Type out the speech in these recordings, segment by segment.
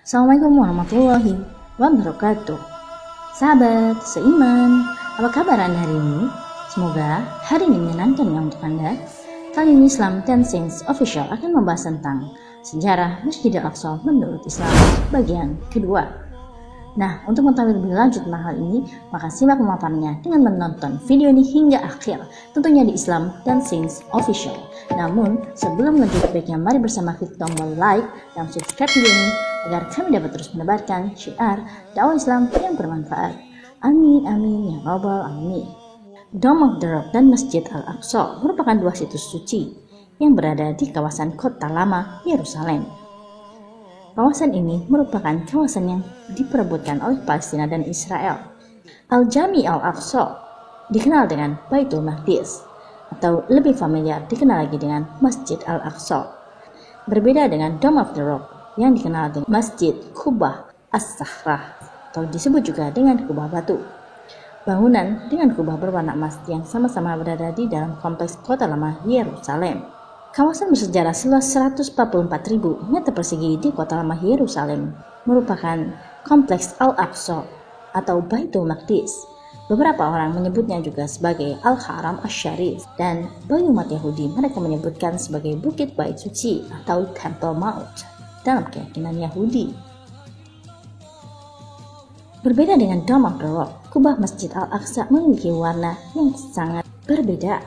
Assalamualaikum warahmatullahi wabarakatuh. Sahabat seiman, apa kabar Anda hari ini? Semoga hari ini menyenangkan ya untuk Anda. Kali ini Islam 10 Things Official akan membahas tentang sejarah Masjidil Aqsa menurut Islam bagian kedua. Nah, untuk mengetahui lebih lanjut tentang hal ini, maka simak pemaparannya dengan menonton video ini hingga akhir, tentunya di Islam 10 Things Official. Namun, sebelum lanjut baiknya mari bersama klik tombol like dan subscribe video ini agar kami dapat terus menebarkan syiar dakwah Islam yang bermanfaat. Amin amin ya rabbal alamin. Dome of the Rock dan Masjid Al-Aqsa merupakan dua situs suci yang berada di kawasan Kota Lama Yerusalem. Kawasan ini merupakan kawasan yang diperebutkan oleh Palestina dan Israel. Al-Jami Al-Aqsa dikenal dengan Baitul Maqdis atau lebih familiar dikenal lagi dengan Masjid Al-Aqsa. Berbeda dengan Dome of the Rock yang dikenal dengan Masjid Kubah As-Sakhrah atau disebut juga dengan Kubah Batu. Bangunan dengan kubah berwarna emas yang sama-sama berada di dalam kompleks Kota Lama Yerusalem. Kawasan bersejarah seluas 144.000 meter persegi di Kota Lama Yerusalem merupakan kompleks Al-Aqsa atau Baitul Maqdis. Beberapa orang menyebutnya juga sebagai Al-Haram Asy-Syarif, dan bagi umat Yahudi mereka menyebutkan sebagai Bukit Bait Suci atau Temple Mount dalam keyakinan Yahudi. Berbeda dengan Dome of the Rock, kubah Masjid Al-Aqsa memiliki warna yang sangat berbeda.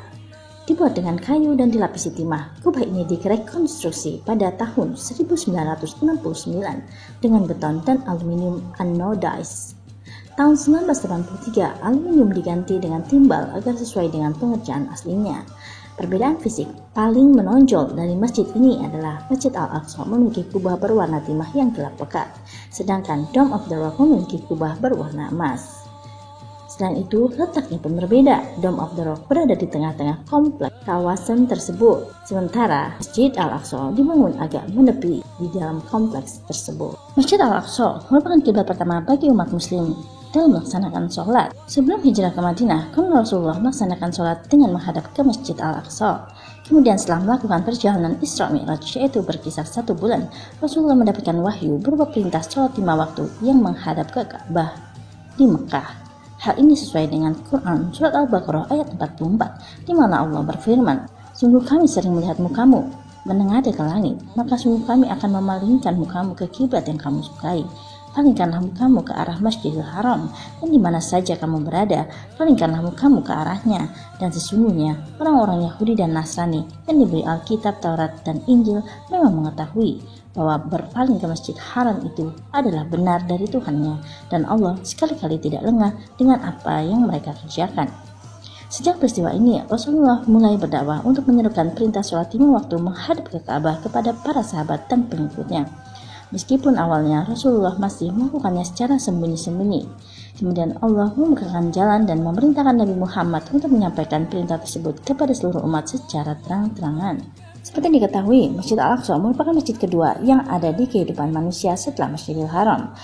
Dibuat dengan kayu dan dilapisi timah, kubah ini direkonstruksi pada tahun 1969 dengan beton dan aluminium anodized. Tahun 1983, aluminium diganti dengan timbal agar sesuai dengan pengerjaan aslinya. Perbedaan fisik paling menonjol dari masjid ini adalah Masjid Al-Aqsa memiliki kubah berwarna timah yang gelap pekat, sedangkan Dome of the Rock memiliki kubah berwarna emas. Selain itu, letaknya pun berbeda. Dome of the Rock berada di tengah-tengah kompleks kawasan tersebut, sementara Masjid Al-Aqsa dibangun agak menepi di dalam kompleks tersebut. Masjid Al-Aqsa merupakan kiblat pertama bagi umat muslim dalam melaksanakan sholat. Sebelum hijrah ke Madinah, Rasulullah melaksanakan sholat dengan menghadap ke Masjid Al-Aqsa. Kemudian setelah melakukan perjalanan Isra Mi'raj, yaitu berkisar 1 bulan, Rasulullah mendapatkan wahyu berupa perintah sholat 5 waktu yang menghadap ke Ka'bah di Mekah. Hal ini sesuai dengan Quran Surat Al-Baqarah ayat 44, di mana Allah berfirman, "Sungguh kami sering melihat mukamu menengadah ke langit, maka sungguh kami akan memalingkan mukamu ke kiblat yang kamu sukai. Palingkanlah mukamu ke arah Masjidil Haram, dan di mana saja kamu berada, palingkanlah mukamu ke arahnya. Dan sesungguhnya orang-orang Yahudi dan Nasrani yang diberi Alkitab, Taurat, dan Injil memang mengetahui bahwa berpaling ke Masjid Haram itu adalah benar dari Tuhannya, dan Allah sekali-kali tidak lengah dengan apa yang mereka kerjakan." Sejak peristiwa ini, Rasulullah mulai berdakwah untuk menyerukan perintah sholat 5 waktu menghadap ke Ka'bah kepada para sahabat dan pengikutnya. Meskipun awalnya Rasulullah masih melakukannya secara sembunyi-sembunyi, kemudian Allah membukakan jalan dan memerintahkan Nabi Muhammad untuk menyampaikan perintah tersebut kepada seluruh umat secara terang-terangan. Seperti diketahui, Masjid Al-Aqsa merupakan masjid kedua yang ada di kehidupan manusia setelah Masjidil Haram.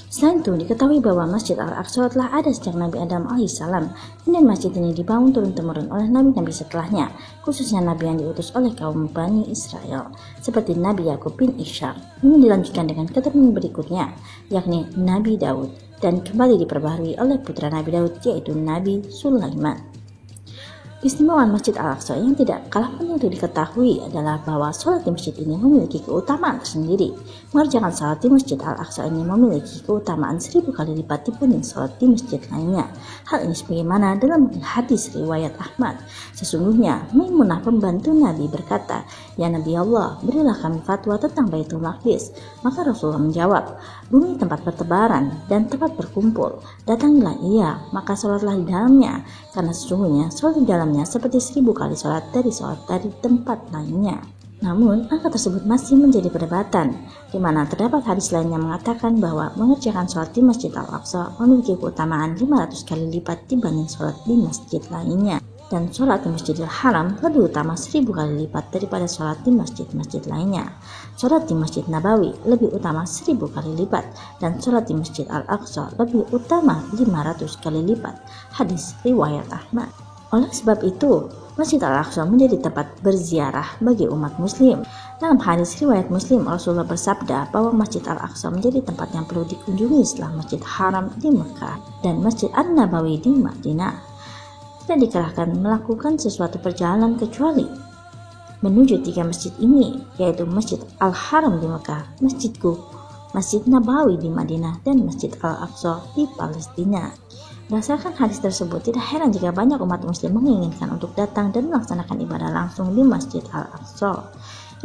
Selain itu, diketahui bahwa Masjid Al-Aqsa telah ada sejak Nabi Adam alaihissalam, dan masjid ini dibangun turun-temurun oleh nabi-nabi setelahnya, khususnya nabi yang diutus oleh kaum Bani Israel, seperti Nabi Yakub bin Ishaq. Ini dilanjutkan dengan keturunan berikutnya, yakni Nabi Daud, dan kembali diperbaharui oleh putra Nabi Daud, yaitu Nabi Sulaiman. Keistimewaan Masjid Al-Aqsa yang tidak kalah penting untuk diketahui adalah bahwa sholat di masjid ini memiliki keutamaan tersendiri. Mengerjakan sholat di Masjid Al-Aqsa ini memiliki keutamaan 1000 kali lipat dibanding sholat di masjid lainnya. Hal ini sebagaimana dalam hadis riwayat Ahmad. Sesungguhnya Maimunah pembantu Nabi berkata, "Ya Nabi Allah, berilah kami fatwa tentang Baitul Maqdis." Maka Rasulullah menjawab, "Bumi tempat bertebaran dan tempat berkumpul. Datangilah ia, maka sholatlah di dalamnya, karena sesungguhnya sholat di dalamnya seperti 1000 kali sholat dari tempat lainnya." Namun, angka tersebut masih menjadi perdebatan, di mana terdapat hadis lain yang mengatakan bahwa mengerjakan sholat di Masjid Al-Aqsa memiliki keutamaan 500 kali lipat dibanding sholat di masjid lainnya. Dan sholat di Masjidil Haram lebih utama 1000 kali lipat daripada sholat di masjid-masjid lainnya. Sholat di Masjid Nabawi lebih utama 1000 kali lipat, dan sholat di Masjid Al-Aqsa lebih utama 500 kali lipat. Hadis riwayat Ahmad. Oleh sebab itu, Masjid Al-Aqsa menjadi tempat berziarah bagi umat muslim. Dalam hadis riwayat Muslim, Rasulullah bersabda bahwa Masjid Al-Aqsa menjadi tempat yang perlu dikunjungi setelah Masjid Haram di Mekah dan Masjid An-Nabawi di Madinah. Tidak dikerahkan melakukan sesuatu perjalanan kecuali menuju 3 masjid ini, yaitu Masjid Al-Haram di Mekah, Masjid Qub, Masjid Nabawi di Madinah, dan Masjid Al-Aqsa di Palestina. Berdasarkan hadis tersebut, tidak heran jika banyak umat muslim menginginkan untuk datang dan melaksanakan ibadah langsung di Masjid Al-Aqsa.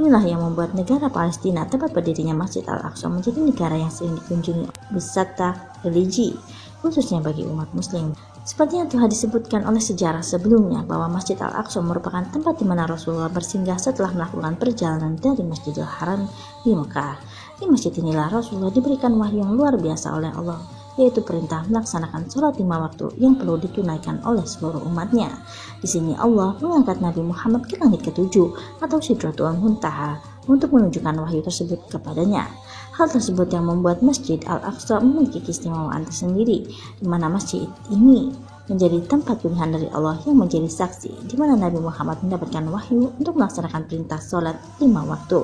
Inilah yang membuat negara Palestina, tempat berdirinya Masjid Al-Aqsa, menjadi negara yang sering dikunjungi wisata religi, khususnya bagi umat muslim. Seperti yang telah disebutkan oleh sejarah sebelumnya bahwa Masjid Al-Aqsa merupakan tempat di mana Rasulullah bersinggah setelah melakukan perjalanan dari Masjidil Haram di Mekah. Di masjid inilah Rasulullah diberikan wahyu yang luar biasa oleh Allah, yaitu perintah melaksanakan sholat 5 waktu yang perlu ditunaikan oleh seluruh umatnya. Di sini Allah mengangkat Nabi Muhammad ke langit ke-7 atau Sidratul Muntaha untuk menunjukkan wahyu tersebut kepadanya. Hal tersebut yang membuat Masjid Al-Aqsa memiliki keistimewaan tersendiri, di mana masjid ini menjadi tempat pilihan dari Allah yang menjadi saksi di mana Nabi Muhammad mendapatkan wahyu untuk melaksanakan perintah sholat 5 waktu.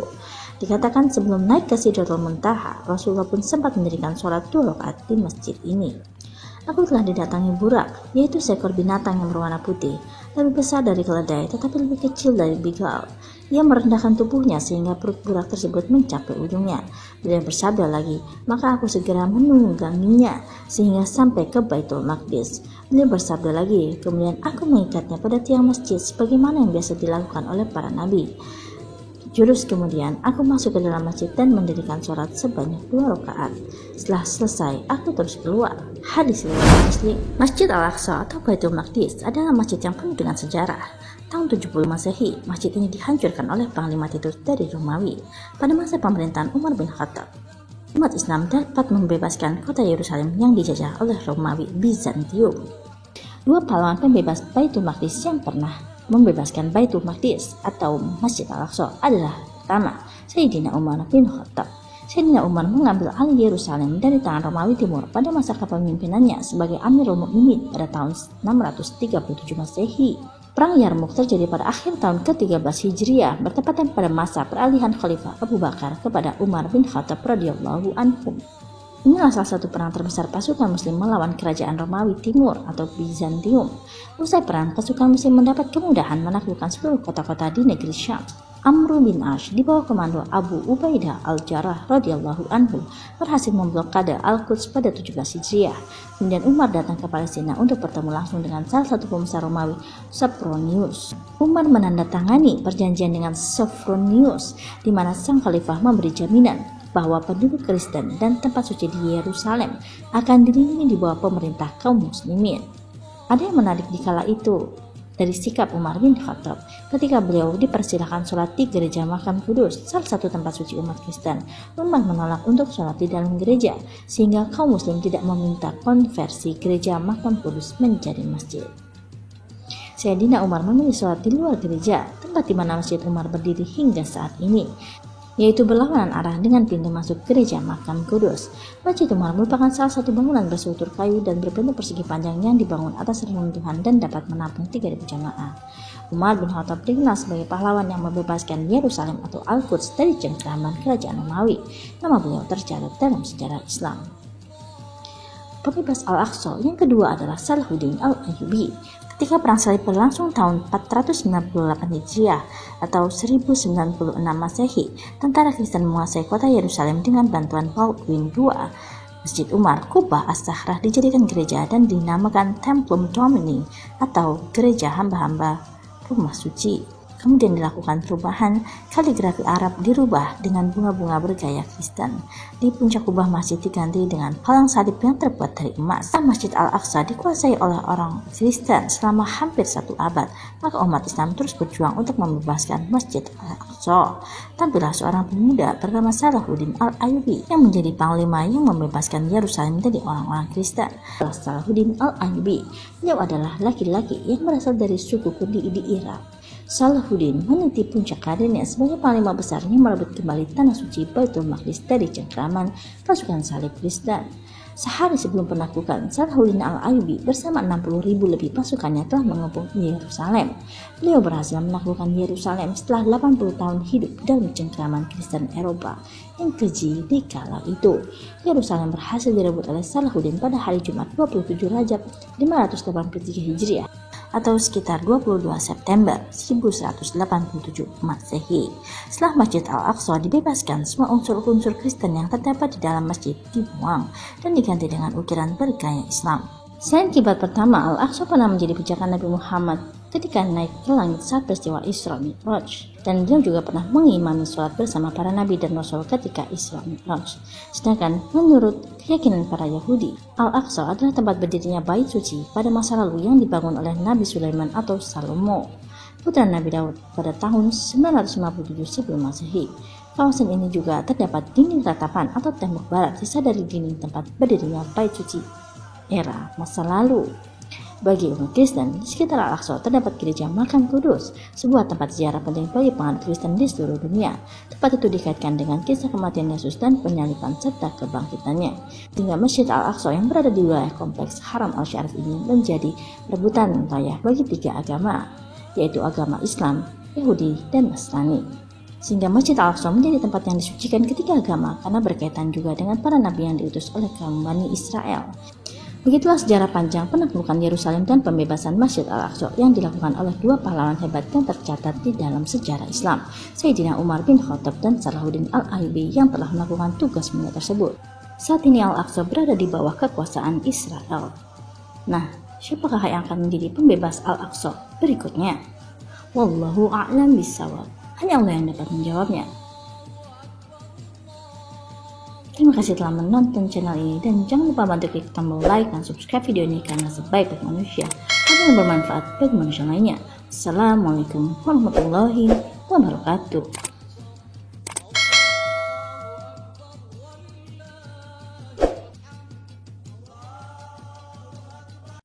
Dikatakan sebelum naik ke Sidratul Muntaha, Rasulullah pun sempat mendirikan sholat 2 rakaat di masjid ini. Aku telah didatangi burak, yaitu seekor binatang yang berwarna putih, lebih besar dari keledai tetapi lebih kecil dari beagle. Ia merendahkan tubuhnya sehingga perut burak tersebut mencapai ujungnya. Beliau bersabda lagi, maka aku segera menungganginya sehingga sampai ke Baitul Maqdis. Beliau bersabda lagi, kemudian aku mengikatnya pada tiang masjid sebagaimana yang biasa dilakukan oleh para nabi. Jurus kemudian aku masuk ke dalam masjid dan mendirikan sholat sebanyak 2 rakaat. Setelah selesai, aku terus keluar. Hadis riwayat Muslim. Masjid Al-Aqsa atau Baitul Maqdis adalah masjid yang penuh dengan sejarah. Tahun 70 Masehi, masjid ini dihancurkan oleh Panglima Titus dari Romawi pada masa pemerintahan Umar bin Khattab. Umat Islam dapat membebaskan kota Yerusalem yang dijajah oleh Romawi Bizantium. 2 pahlawan pembebas Baitul Maqdis yang pernah membebaskan Baitul Maqdis atau Masjid Al-Aqsa adalah pertama, Sayyidina Umar bin Khattab. Sayyidina Umar mengambil alih Yerusalem dari tangan Romawi Timur pada masa kepemimpinannya sebagai Amirul Mukminin pada tahun 637 Masehi. Perang Yarmuk terjadi pada akhir tahun ke-13 Hijriah, bertepatan pada masa peralihan Khalifah Abu Bakar kepada Umar bin Khattab radhiyallahu anhu. Inilah salah satu perang terbesar pasukan muslim melawan kerajaan Romawi Timur atau Bizantium. Usai perang, pasukan muslim mendapat kemudahan menaklukkan seluruh kota-kota di negeri Syam. Amr bin Ash di bawah komando Abu Ubaidah al-Jarrah radhiyallahu anhu berhasil memblokade Al-Quds pada 17 Hijriah. Kemudian Umar datang ke Palestina untuk bertemu langsung dengan salah satu pembesar Romawi, Sophronius. Umar menandatangani perjanjian dengan Sophronius di mana sang khalifah memberi jaminan bahwa penduduk Kristen dan tempat suci di Yerusalem akan dilindungi di bawah pemerintah kaum muslimin. Ada yang menarik di kala itu dari sikap Umar bin Khattab ketika beliau dipersilahkan sholat di gereja Makam Kudus, salah satu tempat suci umat Kristen. Umar menolak untuk sholat di dalam gereja sehingga kaum muslim tidak meminta konversi gereja Makam Kudus menjadi masjid. Sayyidina Umar memilih sholat di luar gereja, tempat di mana Masjid Umar berdiri hingga saat ini, yaitu berlawanan arah dengan pintu masuk gereja Makam Kudus. Masjid Umar merupakan salah satu bangunan berstruktur kayu dan berbentuk persegi panjang yang dibangun atas reruntuhan dan dapat menampung 3.000 jamaah. Umar bin Khattab dikenal sebagai pahlawan yang membebaskan Yerusalem atau Al-Quds dari cengkraman kerajaan Romawi. Nama beliau tercatat dalam sejarah Islam. Pembebas Al-Aqsa yang kedua adalah Salahuddin Al-Ayyubi. Ketika perang salib berlangsung tahun 498 Hijriah atau 1096 Masehi, tentara Kristen menguasai kota Yerusalem dengan bantuan Baldwin II. Masjid Umar, Kubah As-Sahrah dijadikan gereja dan dinamakan Templum Domini atau gereja hamba-hamba rumah suci. Kemudian dilakukan perubahan, kaligrafi Arab dirubah dengan bunga-bunga bergaya Kristen. Di puncak kubah masjid diganti dengan palang salib yang terbuat dari emas. Masjid Al-Aqsa dikuasai oleh orang Kristen selama hampir 1 abad, maka umat Islam terus berjuang untuk membebaskan Masjid Al-Aqsa. Tampillah seorang pemuda bernama Salahuddin Al-Ayyubi yang menjadi panglima yang membebaskan Yerusalem dari orang-orang Kristen. Salahuddin Al-Ayyubi, beliau adalah laki-laki yang berasal dari suku Kurdi di Irak. Salahuddin meniti puncak karirnya sebagai panglima besar yang merebut kembali tanah suci Baitul Maqdis dari cengkraman pasukan salib Kristen. Sehari sebelum penaklukan, Salahuddin Al-Ayyubi bersama 60.000 lebih pasukannya telah mengepung Yerusalem. Beliau berhasil menaklukkan Yerusalem setelah 80 tahun hidup dalam cengkraman Kristen Eropa yang keji di kala itu. Yerusalem berhasil direbut oleh Salahuddin pada hari Jumat 27 Rajab 583 Hijriah atau sekitar 22 September 1187 Masehi. Setelah Masjid Al-Aqsa dibebaskan, semua unsur-unsur Kristen yang terdapat di dalam masjid dibuang dan diganti dengan ukiran bergaya Islam. Selain kiblat pertama, Al-Aqsa pernah menjadi pijakan Nabi Muhammad ketika naik ke langit saat peristiwa Isra Mi'raj, dan beliau juga pernah mengimami sholat bersama para nabi dan rasul ketika Isra Mi'raj. Sedangkan menurut keyakinan para Yahudi, Al-Aqsa adalah tempat berdirinya bait suci pada masa lalu yang dibangun oleh Nabi Sulaiman atau Salomo, putra Nabi Daud pada tahun 957 sebelum Masehi. Kawasan ini juga terdapat dinding ratapan atau tembok barat sisa dari dinding tempat berdirinya bait suci era masa lalu. Bagi umat Kristen, di sekitar Al-Aqsa terdapat gereja Makam Kudus, sebuah tempat ziarah penting bagi penganut Kristen di seluruh dunia. Tempat itu dikaitkan dengan kisah kematian Yesus dan penyaliban serta kebangkitannya. Hingga Masjid Al-Aqsa yang berada di wilayah kompleks Haram Al-Syarif ini menjadi rebutan wilayah bagi tiga agama, yaitu agama Islam, Yahudi, dan Nasrani. Sehingga Masjid Al-Aqsa menjadi tempat yang disucikan ketiga agama karena berkaitan juga dengan para nabi yang diutus oleh kaum Bani Israel. Begitulah sejarah panjang penaklukan Yerusalem dan pembebasan Masjid Al-Aqsa yang dilakukan oleh dua pahlawan hebat yang tercatat di dalam sejarah Islam, Sayyidina Umar bin Khattab dan Salahuddin Al-Ayyubi yang telah melakukan tugas mulia tersebut. Saat ini Al-Aqsa berada di bawah kekuasaan Israel. Nah, siapakah yang akan menjadi pembebas Al-Aqsa berikutnya? Wallahu a'lam bishawab. Hanya Allah yang dapat menjawabnya. Terima kasih telah menonton channel ini dan jangan lupa bantu klik tombol like dan subscribe video ini karena sebaik-baik manusia akan bermanfaat bagi manusia lainnya. Assalamualaikum warahmatullahi wabarakatuh.